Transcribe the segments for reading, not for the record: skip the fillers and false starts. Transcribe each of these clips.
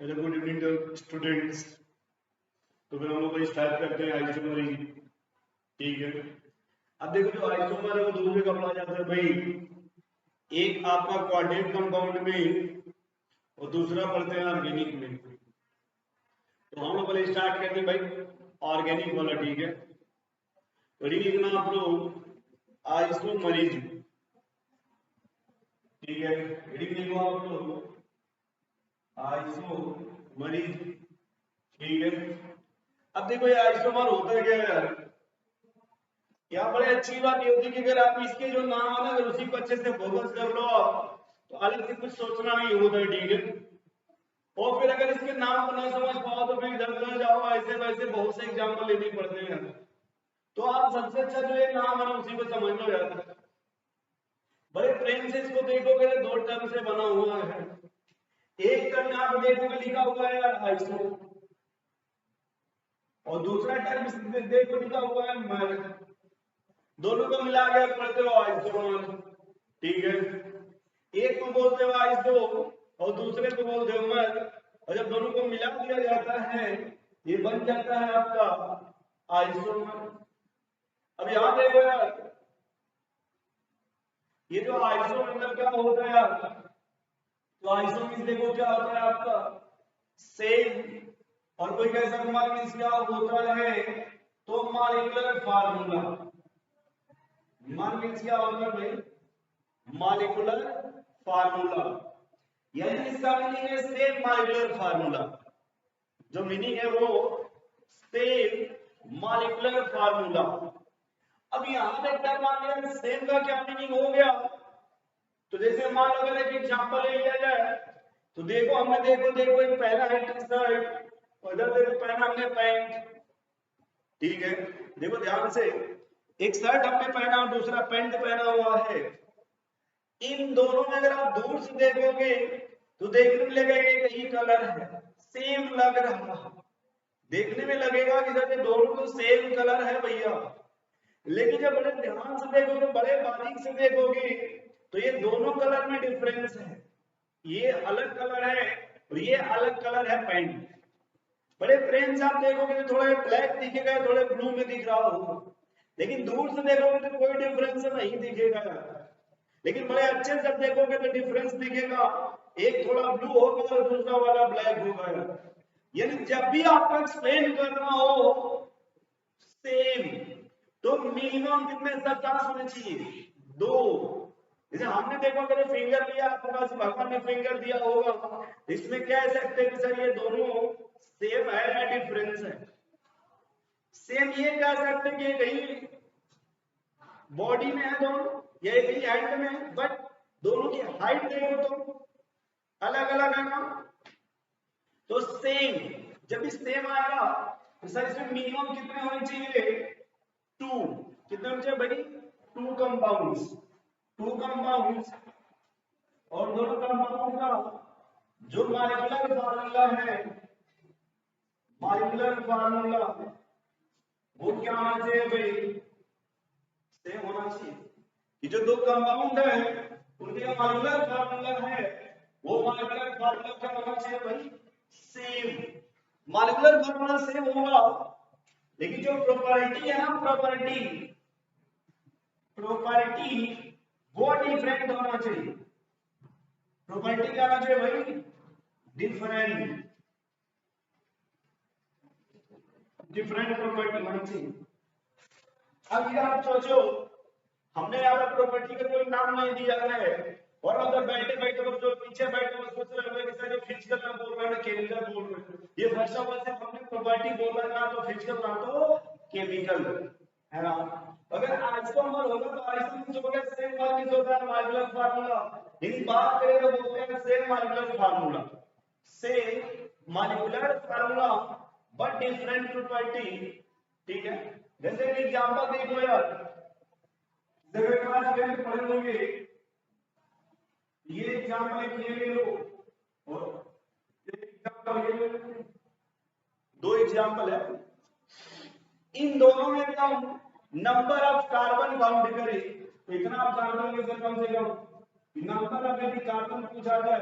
Hello good evening students. तो फिर हम लोग स्टार्ट करते हैं आइसोमर। ठीक है। अब देखो जो आइसोमर है वो दो जगह पढ़ा जाता है भाई। एक आपका क्वाड्रेट कंपाउंड में और दूसरा पढ़ते हैं ऑर्गेनिक में। तो हम लोग पहले स्टार्ट करते हैं भाई ऑर्गेनिक वाला। ठीक है। तो लिखना आप लोग आइसोमरिज्म। ठीक है। लिखो आप लोग आइसोमरिज्म। ठीक है। अब देखो ये आइसोमर होता है क्या यार। यहाँ बड़े अच्छी बात ये होती है कि अगर आप इसके जो नाम है ना अगर उसी को अच्छे से फोकस कर लो आप तो अलग से कुछ सोचना नहीं होता है। ठीक है। और फिर अगर इसके नाम को ना समझ पाओ तो फिर इधर उधर जाओ, ऐसे वैसे बहुत से एग्जाम्पल लेने पड़ते हैं। तो आप सबसे अच्छा जो ये नाम है ना उसी को समझ लो यार। बड़े प्रेम से इसको देखोगे तो दो टर्म से बना हुआ है। एक टर्म यहाँ पे देखोगे लिखा हुआ है यार आइसो, और दूसरा टर्म देखो लिखा हुआ है मर। दोनों को मिला के पढ़ते हो आइसोमर। ठीक है। एक को बोलते हो आइसो और दूसरे को बोलते हो मर, और जब दोनों को मिला दिया जाता है ये बन जाता है आपका आइसोमर। अब यहां देखो यार, ये जो आइसो मतलब क्या होता है यार। तो आइसो मींस देखो क्या होता है आपका सेम। और कोई कैसा मान मींस क्या होता है तो मॉलिक्यूलर फार्मूला। मान मींस क्या होता है भाई मॉलिक्यूलर फार्मूला, यानी इसका मीनिंग है सेम मॉलिक्यूलर फार्मूला। जो मीनिंग है वो सेम मॉलिक्यूलर फार्मूला। अब यहां पे क्या मान लिया सेम का क्या मीनिंग हो गया। तो जैसे मान लो अगर एक एग्जांपल ले लिया जाए तो देखो हमने देखो देखो एक पहला है टी शर्ट और इधर देखो पहना हमने पैंट। ठीक है। देखो ध्यान से एक शर्ट हमने पहना और दूसरा पैंट पहना हुआ है। इन दोनों में अगर आप दूर से देखोगे तो देखने में लगेगा कि ये कलर है सेम लग रहा है। देखने में लगेगा कि सर ये दोनों तो सेम कलर है भैया। लेकिन जब बड़े ध्यान से देखोगे बड़े बारीक से देखोगे तो ये दोनों कलर में डिफरेंस है। ये अलग कलर है और ये अलग कलर है पैंट। बड़े प्रेम से आप देखोगे तो थोड़ा ब्लैक दिखेगा थोड़े ब्लू में दिख रहा होगा, लेकिन दूर से देखोगे तो कोई डिफरेंस नहीं दिखेगा। लेकिन बड़े अच्छे से जब देखोगे तो डिफरेंस दिखेगा, एक थोड़ा ब्लू होगा और दूसरा वाला ब्लैक होगा। यानी जब भी आपको एक्सप्लेन करना हो सेम तो मिनिमम कितने शब्द होने चाहिए दो। जैसे हमने देखो अगर फिंगर लिया आपके पास भगवान ने फिंगर दिया होगा इसमें कह सकते हैं कि सर ये दोनों सेम है या डिफरेंस है। सेम ये कह सकते हैं कि कहीं बॉडी में है दोनों या कहीं हैंड में है, बट दोनों की हाइट देखो तो अलग अलग है ना। तो सेम जब भी सेम आएगा तो सर इसमें मिनिमम कितने होने चाहिए टू। कितने होने चाहिए भाई टू कंपाउंड्स। टू कंपाउंड्स और दोनों कंपाउंड का जो मॉलिक्यूलर फार्मूला है मॉलिक्यूलर फार्मूला वो क्या होना चाहिए भाई सेम होना चाहिए। कि जो दो कंपाउंड है उनके मॉलिक्यूलर फार्मूला है वो मॉलिक्यूलर फार्मूला क्या होना चाहिए भाई सेम। मॉलिक्यूलर फार्मूला सेम होगा लेकिन जो प्रॉपर्टी है ना प्रॉपर्टी प्रॉपर्टी वो डिफरेंट होना चाहिए। प्रॉपर्टी क्या होना चाहिए भाई डिफरेंट। डिफरेंट प्रॉपर्टी होनी चाहिए। अब ये आप सोचो हमने यहाँ पर प्रॉपर्टी का कोई नाम नहीं दिया है और अगर बैठे बैठे वो जो पीछे बैठे वो सोच रहे होंगे कि सर ये फिजिकल ना बोल रहे हैं केमिकल बोल रहे हैं। ये फर्स्ट ऑफ ऑल से हमने प्रॉपर्टी बोला ना तो फिजिकल ना तो केमिकल है ना। अगर आइसोमर होगा तो आइसोमर हो गया सेम मॉलिक्यूल होगा मॉलिक्यूलर फार्मूला। लेकिन बात करें तो बोलते हैं same molecular formula same molecular formula but different property. ठीक है। जैसे एक एग्जांपल देख लो यार, जब एक क्लास 10 पढ़े होंगे ये एग्जांपल एक ये ले लो और एक एग्जांपल ये ले लो। दो एग्जांपल है इन दोनों में क्या नंबर ऑफ कार्बन काउंट करें तो इतना आप जानते होंगे सर कम से कम नंबर ऑफ यदि कार्बन पूछा जाए।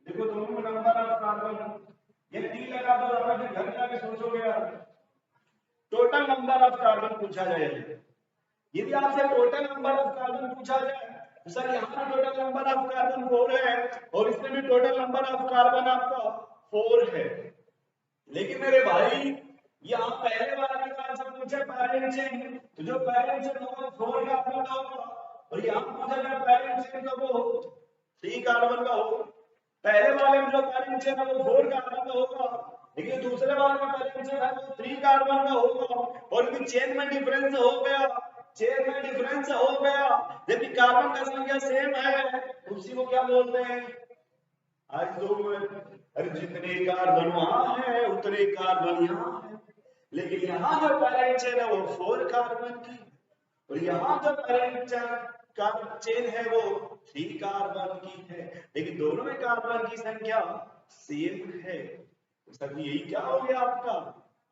देखो देखो दोनों में नंबर ऑफ कार्बन, ये 3 लगा दो, हमें फिर घर जाके सोचोगे यार टोटल नंबर ऑफ कार्बन पूछा जाए। यदि आपसे टोटल नंबर ऑफ कार्बन पूछा जाए तो सर यहाँ पर टोटल नंबर ऑफ कार्बन 4 है और इसमें भी टोटल नंबर ऑफ कार्बन आपका 4 है। लेकिन मेरे भाई यहाँ पहले वाला का आंसर पूछे पैरेंट चेन, तो जो पैरेंट चेन होगा 4 कार्बन का होगा और यहाँ पूछा जाए पैरेंट चेन तो वो 3 कार्बन का होगा। पहले वाले में जो पैरेंट चेन है वो 4 कार्बन का होगा, लेकिन दूसरे वाले में पैरेंट चेन है वो 3 कार्बन का होगा। और भी चेन में डिफरेंस हो गया, चेन में डिफरेंस हो गया, जबकि कार्बन का संख्या सेम है, उसी को क्या बोलते हैं आइसोमर। अरे जितने कार्बन वहां है उतने कार्बन यहाँ है, लेकिन यहाँ जो पैरेंट चेन है वो 4 कार्बन की और यहाँ जो पैरेंट चेन है वो 3 कार्बन की है, लेकिन दोनों में कार्बन की संख्या सेम है। तो सर यही क्या हो गया आपका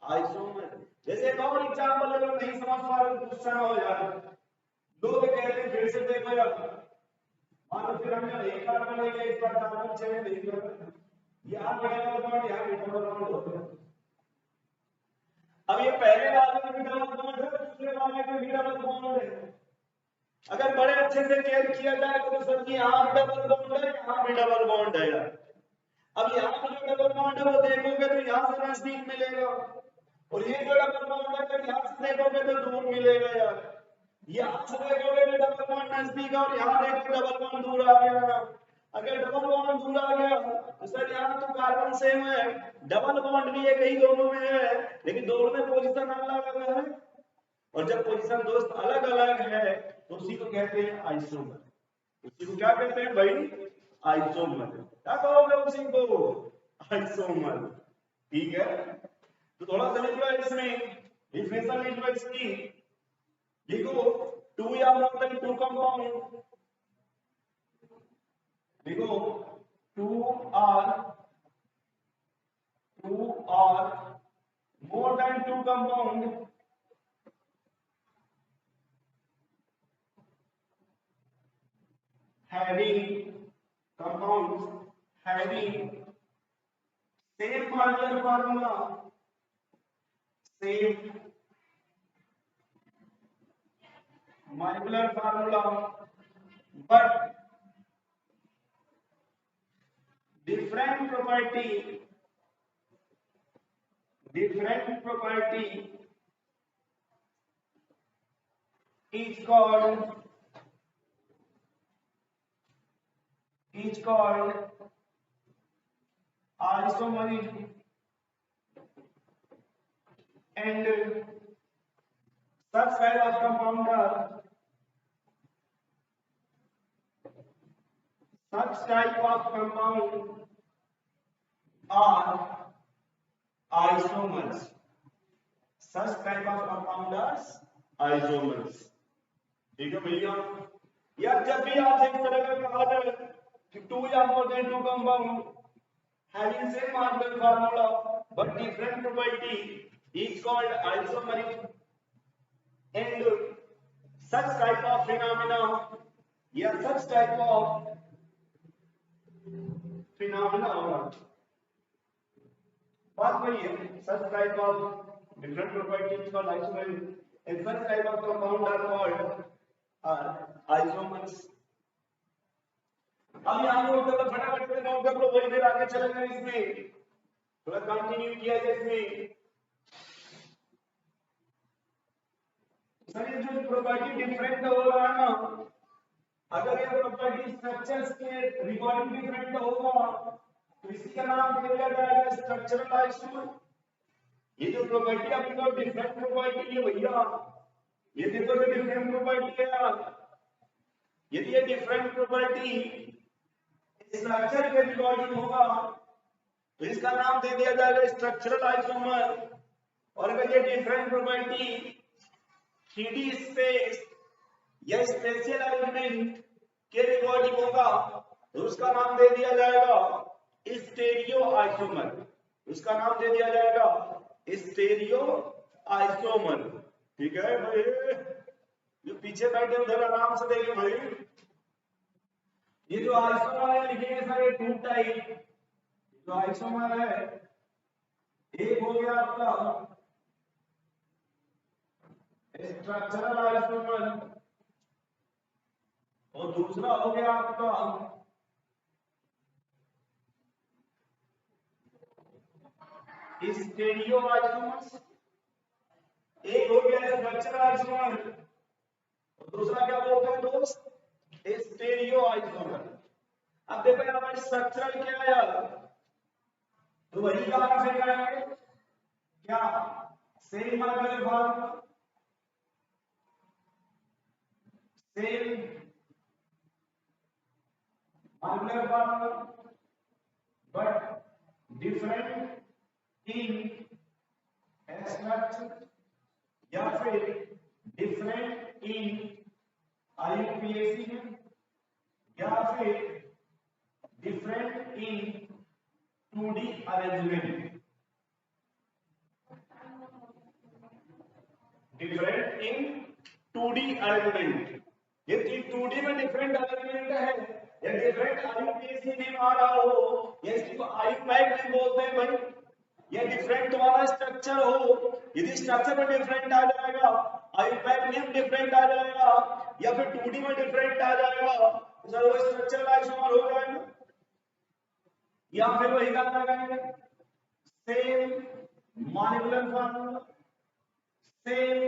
आइसोमर। जैसे एक और एग्जांपल अगर नहीं समझ पा रहे क्वेश्चन हो यार, लोग कहते हैं फिर से देखो यार, मान लो फिर हमने एक कार्बन लेके इस पर कार्बन चेन नहीं कर, यहाँ डबल बॉन्ड यहाँ डबल बॉन्ड हो गया। अब ये पहले वाले में भी डबल बॉन्ड है, दूसरे वाले में भी डबल बॉन्ड है। अगर बड़े अच्छे से केयर किया जाए तो सर जी यहाँ भी डबल बॉन्ड है, यहाँ भी डबल बॉन्ड है यार। अब यहाँ पर जो डबल बॉन्ड है वो देखोगे तो यहाँ से नजदीक मिलेगा और ये जो डबल बॉन्ड है अगर यहाँ से देखोगे तो दूर मिलेगा यार। यहाँ से देखोगे तो डबल बॉन्ड नजदीक और यहाँ देखो डबल बॉन्ड दूर आ गया। अगर डबल बॉन्ड दूर आ गया तो सर यहाँ तो कार्बन सेम है, डबल बॉन्ड भी एक ही दोनों में है, लेकिन दोनों में पोजीशन अलग अलग है। और जब पोजीशन दोस्त अलग अलग है तो उसी को कहते हैं आइसोमर। उसी को क्या कहते हैं भाई आइसोमर। क्या कहोगे उसी को आइसोमर। ठीक है, तो थोड़ा सा लिख लो इसमें, डिफिनेशन लिख लो इसकी। लिखो 2 या मोर देन 2 कंपाउंड, लिखो 2 or more than 2 compound having compounds having same molecular formula, same molecular formula but different property is called isomerism, and such type of compound are isomers. Such type of compound are isomers. ठीक है भैया। यार जब भी आपसे इस तरह का कहा जाए कि 2 या more than 2 compound having same molecular formula but different property is called isomerism, and such type of phenomena होगा। बात वही है, such type of different properties called isomerism and such type of compound are called isomers। अब यहाँ note कर लो, फटाफट से note कर लो, वही फिर आगे चलेंगे इसमें, थोड़ा कंटिन्यू किया जाए इसमें। सर ये जो प्रॉपर्टी डिफरेंट हो रहा है ना, अगर ये प्रॉपर्टी स्ट्रक्चर्स के रिगार्डिंग डिफरेंट होगा तो इसी का नाम दे दिया जाएगा स्ट्रक्चरल आइसोमर। ये जो प्रॉपर्टी अपनी को डिफरेंट प्रॉपर्टी है भैया, ये देखो जो डिफरेंट प्रॉपर्टी है यार, यदि ये डिफरेंट प्रॉपर्टी स्ट्रक्चर के रिगार्डिंग होगा तो इसका नाम दे दिया जाएगा स्ट्रक्चरल आइसोमर। और अगर ये डिफरेंट प्रॉपर्टी 3D स्पेस या स्पेशियल एलिमेंट के रिगार्डिंग होगा तो उसका नाम दे दिया जाएगा स्टेरियो आइसोमर। उसका नाम दे दिया जाएगा स्टेरियो आइसोमर। ठीक है भाई, जो पीछे बैठे उधर आराम से देखें भाई। ये जो आइसोमर है लिखेंगे सर ये 2 टाइप, जो आइसोमर है, एक हो गया आपका स्ट्रक्चरल आइसोमर और दूसरा हो गया आपका स्टेरियो आइसोमर्स। एक हो गया स्ट्रक्चरल आइसोमर और दूसरा क्या बोलते हैं दोस्त, स्टेरियो आइसोमर। अब देखो यहाँ पर स्ट्रक्चरल क्या है यार, तो वही कहां से करेंगे क्या, same molecular formula, same molecular formula, but different in structure या फिर डिफरेंट इन आईयूपीएसी में या फिर different in 2D arrangement, different in 2D arrangement. यदि 2D में डिफरेंट अरेंजमेंट है या डिफरेंट आईयूपीएसी नेम आ रहा हो या इसको आईयूपैक नेम बोलते हैं भाई, या डिफरेंट वाला स्ट्रक्चर हो, यदि स्ट्रक्चर में डिफरेंट आ जाएगा, आईयूपैक नेम डिफरेंट आ जाएगा या फिर 2D में डिफरेंट आ जाएगा तो सर वो स्ट्रक्चरल आइसोमर हो जाएगा। या फिर वही काम लगाएंगे, same molecular formula, same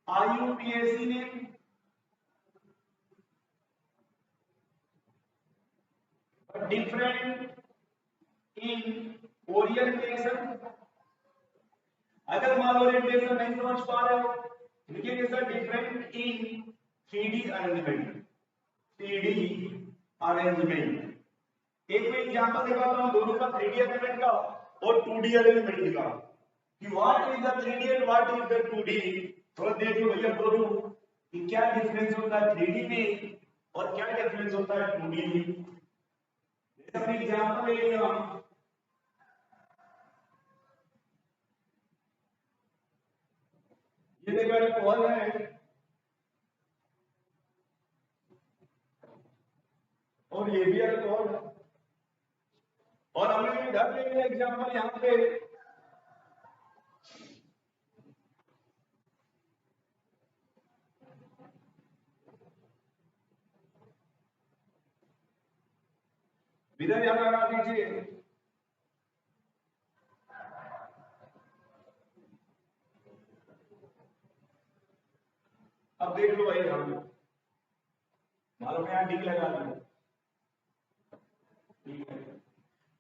IUPAC name, different in orientation. अगर मान लो ओरिएंटेशन नहीं समझ पा रहे हो लिखिए sir different in 3D arrangement, 3D arrangement. एक मैं एग्जांपल दिखाता हूं दोनों का, 3D अरेंजमेंट का और 2D अरेंजमेंट का, कि what is the 3D and what is the 2D। थोड़ा देख लो भैया दोनों कि क्या डिफरेंस होता है 3D में और क्या डिफरेंस होता है 2D में। जैसे एग्जांपल ले लिया, ये देखो अल्कोहल है और ये भी अल्कोहल है, और हमने इधर ले लिया एग्जांपल यहाँ पे इधर यहाँ लगा दीजिए, अब देख लो भाई हम मालूम है यहाँ डी लगा दिया, ठीक है।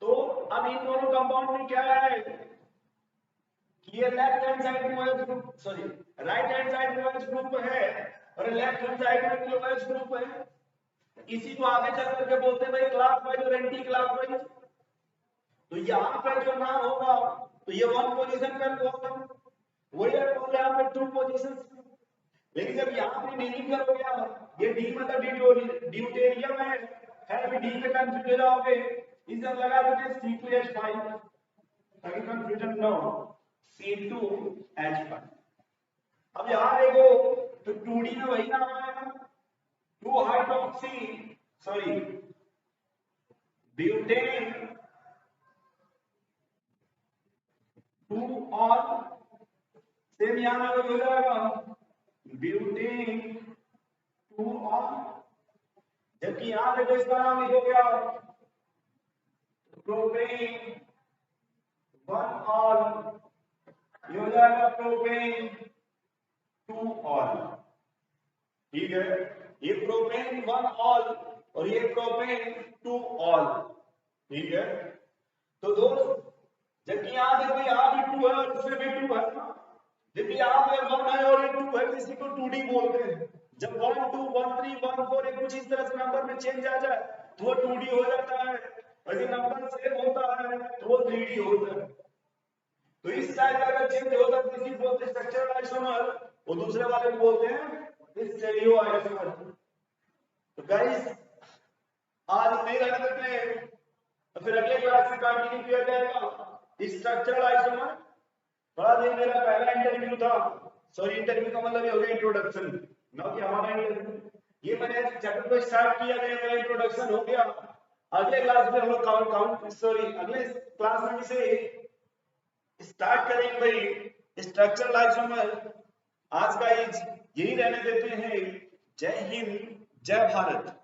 तो अब इन दोनों कंपाउंड में क्या है कि ये लेफ्ट हैंड साइड में OH group, sorry right hand side में OH ग्रुप है और लेफ्ट हैंड साइड में भी OH ग्रुप है। इसी को आगे चल करके बोलते हैं भाई क्लॉकवाइज और एंटी क्लॉकवाइज। तो यहाँ पे जो नाम होगा तो ये 1 पोजीशन पर होगा, वही अल्कोहल यहाँ पे 2 पोजीशन। लेकिन जब यहाँ पे नहीं कर हो गया, ये डी मतलब ड्यूटेरियम है, भी डी पे कंफ्यूज हो जाओगे, इधर लगा दीजिए C2H5 ताकि कंफ्यूजन ना हो, C2H5। अब यहाँ देखो तो 2D में वही नाम आएगा, 2 hydroxy sorry butane 2 all, same यहाँ पे हो जाएगा ब्यूटेन 2 ऑल। जबकि यहां देखो इसका नाम लिखोगे आप प्रोपेन 1 ऑल, ये हो जाएगा प्रोपेन 2 ऑल, ठीक है। ये प्रोपेन 1 ऑल और ये प्रोपेन 2 ऑल, ठीक है। तो दोस्त जबकि यहां देखो यहां भी 2 है और इसमें भी 2 है ना, जबकि यहां पे 1 है और ये 2 है, इसी को 2D बोलते हैं। जब 1 2 1 3 1 4 एक कुछ इस तरह से नंबर में चेंज आ जाए तो वो 2D हो जाता है, और यदि नंबर सेम होता है तो वो 3D होता है। तो इस टाइप का अगर चेंज होता है किसी बोलते हैं स्ट्रक्चरल आइसोमर, वो दूसरे वाले को बोलते हैं स्टेरियो आइसोमर। तो गाइस आज नहीं रहने देते हैं, तो फिर अगले क्लास में कंटिन्यू किया जाएगा स्ट्रक्चरल आइसोमर। बड़ा दिन मेरा पहला इंटरव्यू था, सॉरी इंटरव्यू का मतलब ये हो गया इंट्रोडक्शन, ना कि हमारा इंटरव्यू। ये मैंने चैप्टर को स्टार्ट किया, मेरा इंट्रोडक्शन हो गया, अगले क्लास में हम लोग अगले क्लास में से स्टार्ट करेंगे भाई स्ट्रक्चरल आइसोमर। आज का यही रहने देते हैं। जय हिंद, जय भारत।